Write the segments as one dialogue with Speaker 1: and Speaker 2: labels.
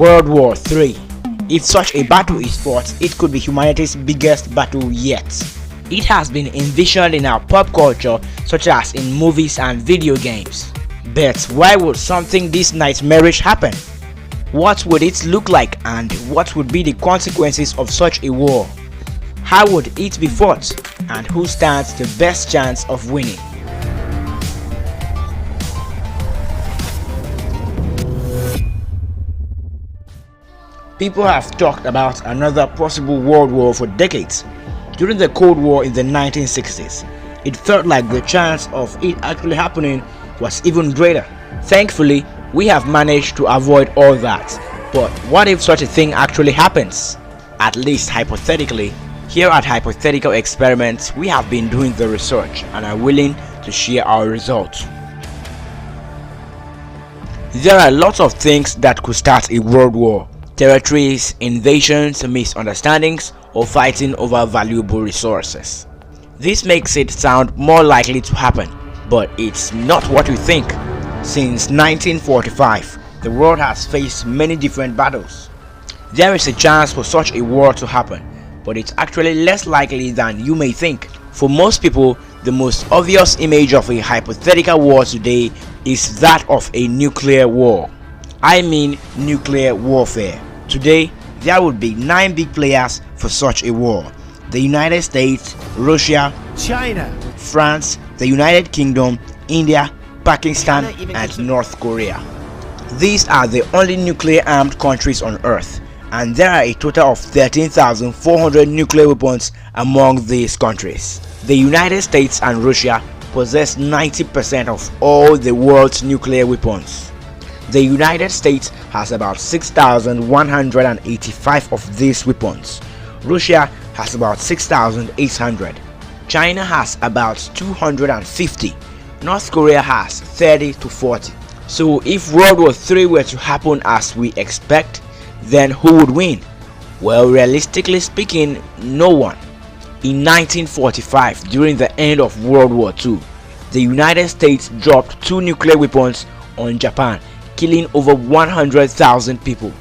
Speaker 1: World War III. If such a battle is fought, it could be humanity's biggest battle yet. It has been envisioned in our pop culture, such as in movies and video games. But why would something this nightmarish happen? What would it look like, and what would be the consequences of such a war? How would it be fought, and who stands the best chance of winning? People have talked about another possible world war for decades. During the Cold War in the 1960s, it felt like the chance of it actually happening was even greater. Thankfully, we have managed to avoid all that. But what if such a thing actually happens? At least hypothetically. Here at Hypothetical Experiments, we have been doing the research and are willing to share our results. There are lots of things that could start a world war. Territories, invasions, misunderstandings, or fighting over valuable resources. This makes it sound more likely to happen, but it's not what we think. Since 1945, the world has faced many different battles. There is a chance for such a war to happen, but it's actually less likely than you may think. For most people, the most obvious image of a hypothetical war today is that of a nuclear war. I mean nuclear warfare. Today, there would be 9 big players for such a war: the United States, Russia,
Speaker 2: China,
Speaker 1: France, the United Kingdom, India, Pakistan, and North Korea. These are the only nuclear-armed countries on Earth, and there are a total of 13,400 nuclear weapons among these countries. The United States and Russia possess 90% of all the world's nuclear weapons. The United States has about 6,185 of these weapons. Russia has about 6,800. China has about 250. North Korea has 30 to 40. So if World War III were to happen as we expect, then who would win? Well, realistically speaking, no one. In 1945, during the end of World War II, the United States dropped 2 nuclear weapons on Japan, killing over 100,000 people.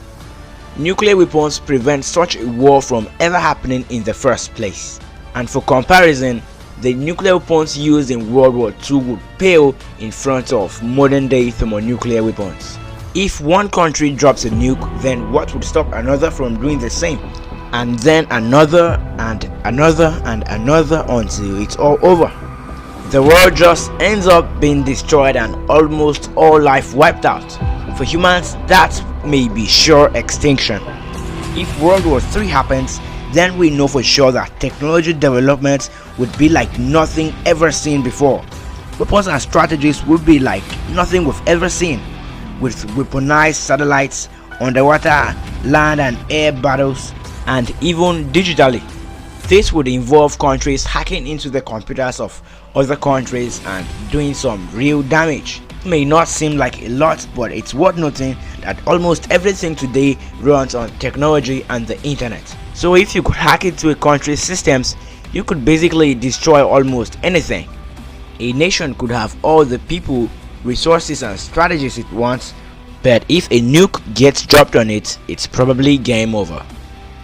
Speaker 1: Nuclear weapons prevent such a war from ever happening in the first place. And for comparison, the nuclear weapons used in World War II would pale in front of modern-day thermonuclear weapons. If one country drops a nuke, then what would stop another from doing the same? And then another and another and another until it's all over. The world just ends up being destroyed and almost all life wiped out. For humans, that may be sure extinction. If World War III happens, then we know for sure that technology development would be like nothing ever seen before. Weapons and strategies would be like nothing we've ever seen, with weaponized satellites, underwater, land and air battles, and even digitally. This would involve countries hacking into the computers of other countries and doing some real damage. It may not seem like a lot, but it's worth noting that almost everything today runs on technology and the internet. So if you could hack into a country's systems, you could basically destroy almost anything. A nation could have all the people, resources and strategies it wants, but if a nuke gets dropped on it, it's probably game over.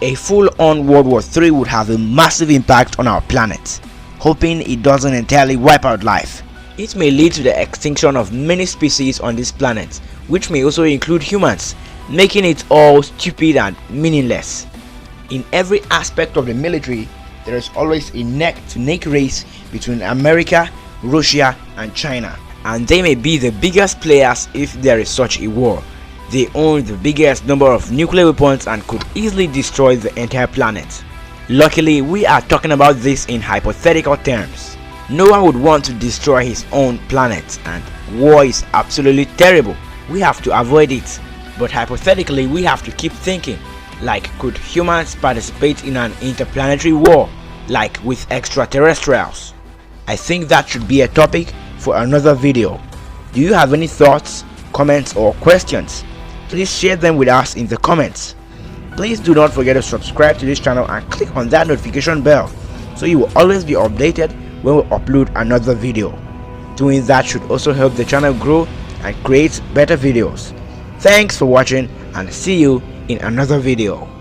Speaker 1: A full-on World War III would have a massive impact on our planet, hoping it doesn't entirely wipe out life. It may lead to the extinction of many species on this planet, which may also include humans, making it all stupid and meaningless. In every aspect of the military, there is always a neck-to-neck race between America, Russia, and China, and they may be the biggest players if there is such a war. They own the biggest number of nuclear weapons and could easily destroy the entire planet. Luckily, we are talking about this in hypothetical terms. No one would want to destroy his own planet, and war is absolutely terrible. We have to avoid it. But hypothetically, we have to keep thinking, like, could humans participate in an interplanetary war, like with extraterrestrials? I think that should be a topic for another video. Do you have any thoughts, comments or questions? Please share them with us in the comments. Please do not forget to subscribe to this channel and click on that notification bell so you will always be updated when we upload another video. Doing that should also help the channel grow and create better videos. Thanks for watching, and see you in another video.